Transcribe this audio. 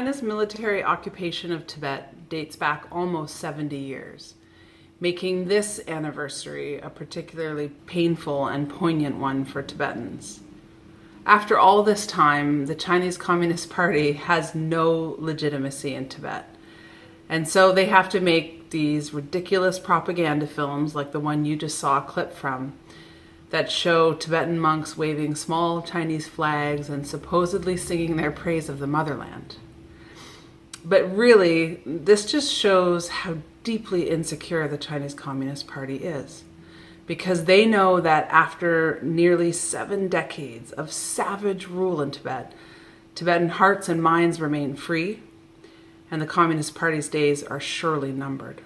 China's military occupation of Tibet dates back almost 70 years, making this anniversary a particularly painful and poignant one for Tibetans. After all this time, the Chinese Communist Party has no legitimacy in Tibet. And so they have to make these ridiculous propaganda films like the one you just saw a clip from that show Tibetan monks waving small Chinese flags and supposedly singing their praise of the motherland. But really, this just shows how deeply insecure the Chinese Communist Party is, because they know that after nearly 7 decades of savage rule in Tibet, Tibetan hearts and minds remain free, and the Communist Party's days are surely numbered.